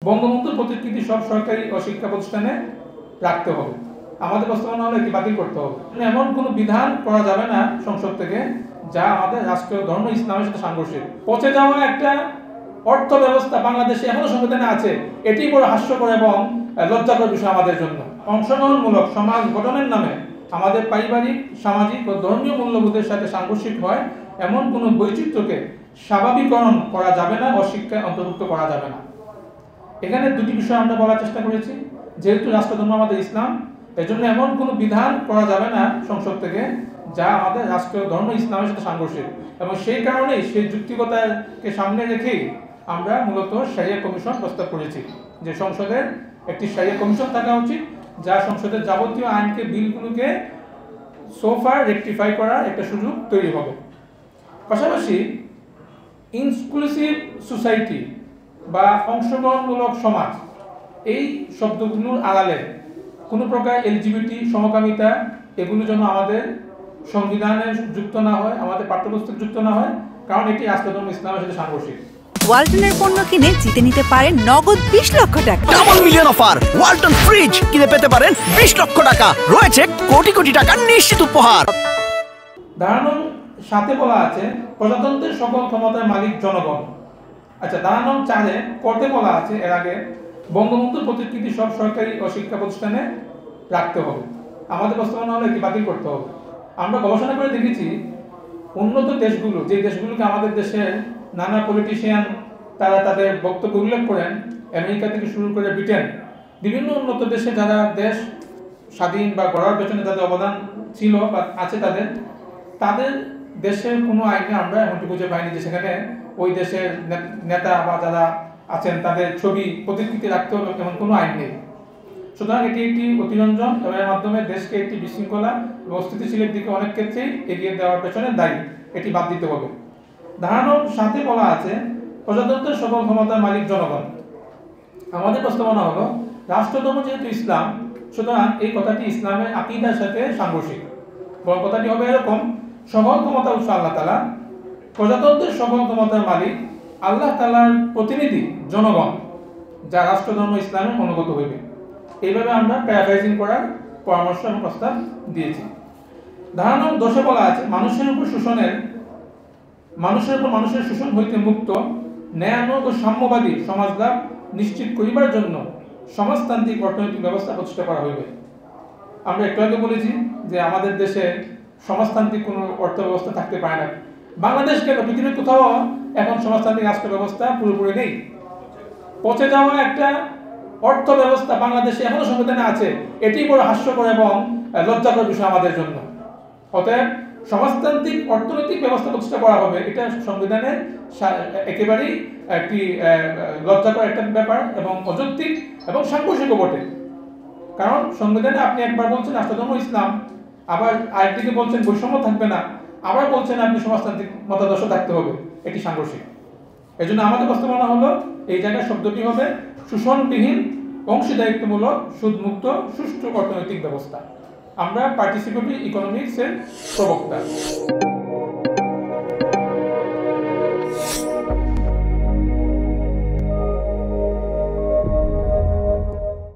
বঙ্গবন্ধুর প্রতিকৃতি সব সরকারি ও শিক্ষা প্রতিষ্ঠানে রাখতে হবে। আমাদের প্রস্তাবনা হলো এটি বাতিল করতে হবে। এমন কোনো বিধান করা যাবে না সংসদ থেকে যা আমাদের রাষ্ট্রীয় ধর্ম ইসলামের সাথে সাংঘর্ষিক। পচে যাওয়া একটা অর্থ ব্যবস্থা বাংলাদেশে এখনো সংবিধানে আছে, এটি বড় হাস্যকর এবং লজ্জাকর বিষয় আমাদের জন্য। অংশগ্রহণমূলক সমাজ গঠনের নামে আমাদের পারিবারিক, সামাজিক ও ধর্মীয় মূল্যবোধের সাথে সাংঘর্ষিক হয় এমন কোনো বৈচিত্র্যকে স্বাভাবিকরণ করা যাবে না ও শিক্ষায় অন্তর্ভুক্ত করা যাবে না। এখানে দুটি বিষয় আমরা বলার চেষ্টা করেছি। যেহেতু রাষ্ট্রধর্ম আমাদের ইসলাম, এজন্য এমন কোনো বিধান করা যাবে না সংসদ থেকে যা আমাদের রাষ্ট্রীয় ধর্ম ইসলামের সাথে সাংঘর্ষিক, এবং সেই কারণেই সেই যুক্তিকতাকে সামনে রেখেই আমরা মূলত শরিয়া কমিশন প্রস্তাব করেছি যে সংসদের একটি শরিয়া কমিশন থাকা উচিত, যা সংসদের যাবতীয় আইনকে, বিলগুলোকে সোফার রেকটিফাই করার একটা সুযোগ তৈরি হবে। পাশাপাশি ইনক্লুসিভ সোসাইটি বা অংশগ্রহণমূলক সমাজ, এই শব্দগুলোর আড়ালে কোনো প্রকার এলজিবিটি, সমকামিতা, এগুলো যেন আমাদের সংবিধানে যুক্ত না হয়, আমাদের পাঠ্যপুস্তকে যুক্ত না হয়, কারণ এটি রাষ্ট্রধর্ম ইসলামের সাথে সাংঘর্ষিক। ওয়ালটনের পণ্য কিনে জিতে নিতে পারেন নগদ 20 লক্ষ টাকা। Double million offer! Walton fridge কিনে পেতে পারেন 20 লক্ষ টাকা। রয়েছে কোটি কোটি টাকার নিশ্চিত উপহার। ধারণার সাথে বলা আছে প্রজাতন্ত্রের সকল ক্ষমতার মালিক জনগণ। আচ্ছা, ধারণার 4-এ করতে বলা আছে এর আগে বঙ্গবন্ধুর প্রতিকৃতি সব সরকারি ও শিক্ষা প্রতিষ্ঠানে রাখতে হবে। আমাদের প্রস্তাবনা হলো এটি বাতিল করতে হবে। আমরা গবেষণা করে দেখেছি উন্নত দেশগুলো, যে দেশগুলোকে আমাদের দেশের নানা পলিটিশিয়ান তারা তাদের বক্তব্য উল্লেখ করেন, আমেরিকা থেকে শুরু করে ব্রিটেন, বিভিন্ন উন্নত দেশে যারা দেশ স্বাধীন বা গড়ার পেছনে তাদের অবদান ছিল বা আছে, তাদের দেশের কোনো আইনে আমরা এমনটি খুঁজে পাইনি যে সেখানে ওই দেশের নেতা বা যারা আছেন তাদের ছবি, প্রতিকৃতি রাখতে হবে এমন কোনো আইন নেই। সুতরাং এটি একটি অতিরঞ্জন এবং এর মাধ্যমে দেশকে একটি বিশৃঙ্খলা এবং অস্থিতিশীলের দিকে অনেক ক্ষেত্রেই এগিয়ে দেওয়ার পেছনে দায়ী। এটি বাদ দিতে হবে। ধারণার সাথে বলা আছে প্রজাতন্ত্রের সকল ক্ষমতার মালিক জনগণ। আমাদের প্রস্তাবনা হলো রাষ্ট্রধর্ম যেহেতু ইসলাম, সুতরাং এই কথাটি ইসলামের আকীদার সাথে সাংঘর্ষিক। বড় কথাটি হবে এরকম: সকল ক্ষমতা উৎস আল্লাহ তাআলা, প্রজাতন্ত্রের সকল ক্ষমতার মালিক আল্লাহ তাআলার প্রতিনিধি জনগণ, যা রাষ্ট্রধর্ম ইসলামের অনুগত হইবে। এইভাবে আমরা প্যারাফ্রাইজিং করার পরামর্শ এবং প্রস্তাব দিয়েছি। ধারণার 10-এ বলা আছে মানুষের উপর মানুষের শোষণ হইতে মুক্ত, ন্যায়ানুগ ও সাম্যবাদী সমাজ লাভ নিশ্চিত করিবার জন্য সমাজতান্ত্রিক অর্থনৈতিক ব্যবস্থা প্রতিষ্ঠা করা হইবে। আমরা একটু আগে বলেছি যে আমাদের দেশে সমাজতান্ত্রিক কোনো অর্থ ব্যবস্থা থাকতে পারে না। বাংলাদেশ কেন, পৃথিবীর কোথাও এখন সমাজতান্ত্রিক রাষ্ট্র ব্যবস্থা পুরোপুরি নেই। পচে যাওয়া একটা অর্থ ব্যবস্থা বাংলাদেশে এখনো সংবিধানে আছে, এটি বড় হাস্যকর এবং লজ্জাকর বিষয় আমাদের জন্য। অতএব সমাজতান্ত্রিক অর্থনৈতিক ব্যবস্থা প্রতিষ্ঠা করা হবে, এটা সংবিধানের একেবারেই একটি লজ্জাকর একটা ব্যাপার এবং অযৌক্তিক এবং সাংঘর্ষিক বটে। কারণ সংবিধানে আপনি একবার বলছেন রাষ্ট্রধর্ম ইসলাম, আবার আরেকদিকে বলছেন বৈষম্য থাকবে না, আবার বলছেন আপনি সমাজতান্ত্রিক মতাদর্শ থাকতে হবে। এটি সাংঘর্ষিক। এজন্য আমাদের প্রস্তাবনা হলো এই জায়গায় শব্দটি হবে শোষণবিহীন, অংশীদারিত্বমূলক, সুদমুক্ত, সুষ্ঠু অর্থনৈতিক ব্যবস্থা। আমরা পার্টিসিপেটরি ইকোনমিক্সের প্রবক্তা।